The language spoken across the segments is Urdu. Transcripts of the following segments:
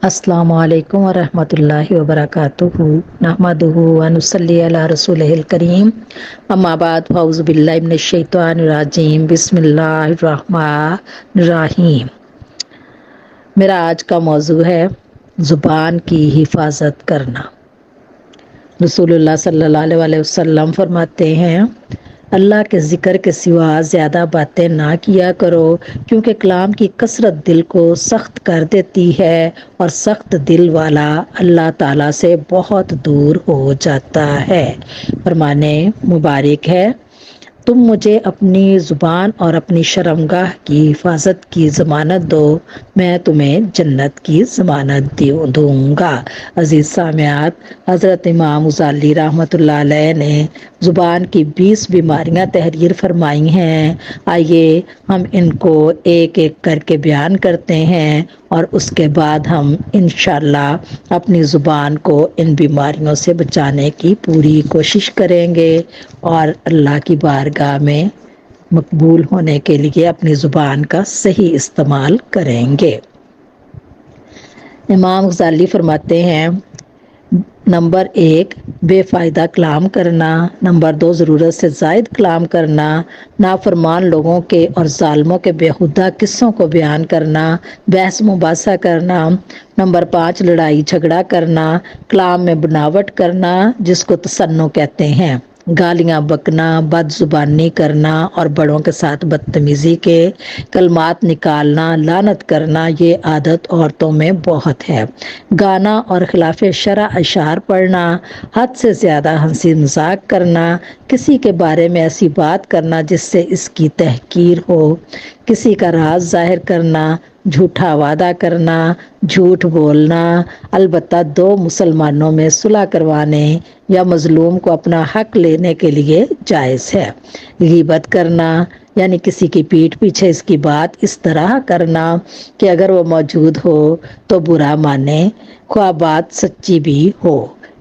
السلام علیکم ورحمۃ اللہ وبرکاتہ نحمدہ ونصلی علی رسولہ الکریم اما بعد فاعوذ باللہ من الشیطان الرجیم بسم اللہ الرحمن الرحیم۔ میرا آج کا موضوع ہے زبان کی حفاظت کرنا۔ رسول اللہ صلی اللہ علیہ وسلم فرماتے ہیں، اللہ کے ذکر کے سوا زیادہ باتیں نہ کیا کرو، کیونکہ کلام کی کثرت دل کو سخت کر دیتی ہے اور سخت دل والا اللہ تعالیٰ سے بہت دور ہو جاتا ہے۔ فرمانے مبارک ہے، تم مجھے اپنی زبان اور اپنی شرمگاہ کی حفاظت کی ضمانت دو، میں تمہیں جنت کی ضمانت دوں گا۔ عزیز سامعات، حضرت امام غزالی رحمۃ اللہ علیہ نے زبان کی 20 بیماریاں تحریر فرمائی ہیں۔ آئیے ہم ان کو ایک ایک کر کے بیان کرتے ہیں اور اس کے بعد ہم انشاءاللہ اپنی زبان کو ان بیماریوں سے بچانے کی پوری کوشش کریں گے اور اللہ کی بارگاہ میں مقبول ہونے کے لیے اپنی زبان کا صحیح استعمال کریں گے۔ امام غزالی فرماتے ہیں، نمبر 1 بے فائدہ کلام کرنا، نمبر 2 ضرورت سے زائد کلام کرنا، نافرمان لوگوں کے اور ظالموں کے بیہودہ قصوں کو بیان کرنا، بحث مباحثہ کرنا، نمبر 5 لڑائی جھگڑا کرنا، کلام میں بناوٹ کرنا جس کو تصنع کہتے ہیں، گالیاں بکنا، بد زبانی کرنا اور بڑوں کے ساتھ بدتمیزی کے کلمات نکالنا، لعنت کرنا، یہ عادت عورتوں میں بہت ہے، گانا اور خلاف شرع اشعار پڑھنا، حد سے زیادہ ہنسی مذاق کرنا، کسی کے بارے میں ایسی بات کرنا جس سے اس کی تحقیر ہو، کسی کا راز ظاہر کرنا، جھوٹا وعدہ کرنا، جھوٹ بولنا، البتہ 2 مسلمانوں میں صلح کروانے یا مظلوم کو اپنا حق لینے کے لیے جائز ہے، غیبت کرنا یعنی کسی کی پیٹھ پیچھے اس کی بات اس طرح کرنا کہ اگر وہ موجود ہو تو برا مانے، خواہ بات سچی بھی ہو،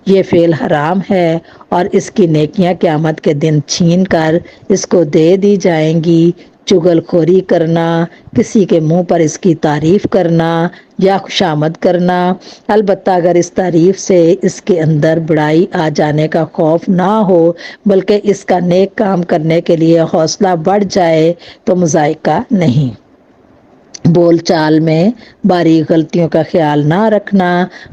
یہ فعل حرام ہے اور اس کی نیکیاں قیامت کے دن چھین کر اس کو دے دی جائیں گی۔ چغل خوری کرنا، کسی کے منہ پر اس کی تعریف کرنا یا خوشامد کرنا، البتہ اگر اس تعریف سے اس کے اندر بڑائی آ جانے کا خوف نہ ہو بلکہ اس کا نیک کام کرنے کے لیے حوصلہ بڑھ جائے تو مضائقہ نہیں۔ بول چال میں باریک غلطیوں کا خیال نہ رکھنا،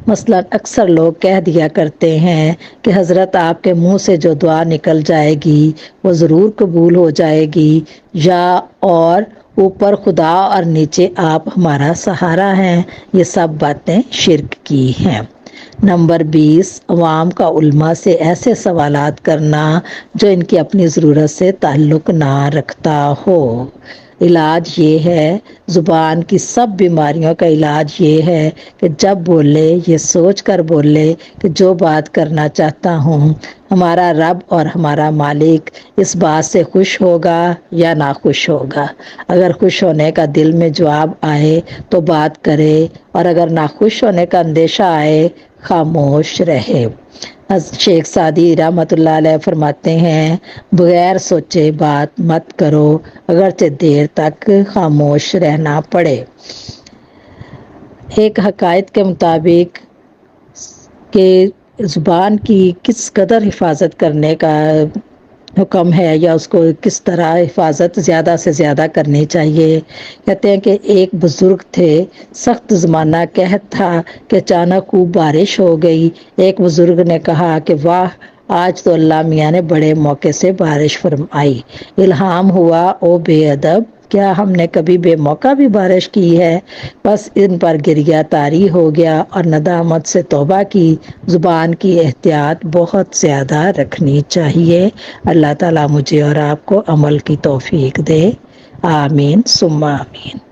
مثلا اکثر لوگ کہہ دیا کرتے ہیں کہ حضرت آپ کے منہ سے جو دعا نکل جائے گی وہ ضرور قبول ہو جائے گی، یا اور اوپر خدا اور نیچے آپ ہمارا سہارا ہیں، یہ سب باتیں شرک کی ہیں۔ نمبر 20 عوام کا علماء سے ایسے سوالات کرنا جو ان کی اپنی ضرورت سے تعلق نہ رکھتا ہو۔ علاج یہ ہے، زبان کی سب بیماریوں کا علاج یہ ہے کہ جب بولے یہ سوچ کر بولے کہ جو بات کرنا چاہتا ہوں ہمارا رب اور ہمارا مالک اس بات سے خوش ہوگا یا ناخوش ہوگا۔ اگر خوش ہونے کا دل میں جواب آئے تو بات کرے اور اگر ناخوش ہونے کا اندیشہ آئے خاموش رہے۔ شیخ سعدی رحمۃ اللہ علیہ فرماتے ہیں، بغیر سوچے بات مت کرو اگرچہ دیر تک خاموش رہنا پڑے۔ ایک حقائق کے مطابق کہ زبان کی کس قدر حفاظت کرنے کا حکم ہے یا اس کو کس طرح حفاظت زیادہ سے زیادہ کرنی چاہیے۔ کہتے ہیں کہ ایک بزرگ تھے، سخت زمانہ قحط تھا کہ اچانک خوب بارش ہو گئی۔ ایک بزرگ نے کہا کہ واہ، آج تو اللہ میاں نے بڑے موقع سے بارش فرمائی۔ الہام ہوا، او بے ادب، کیا ہم نے کبھی بے موقع بھی بارش کی ہے؟ بس ان پر گریہ طاری ہو گیا اور ندامت سے توبہ کی۔ زبان کی احتیاط بہت زیادہ رکھنی چاہیے۔ اللہ تعالیٰ مجھے اور آپ کو عمل کی توفیق دے، آمین ثم آمین۔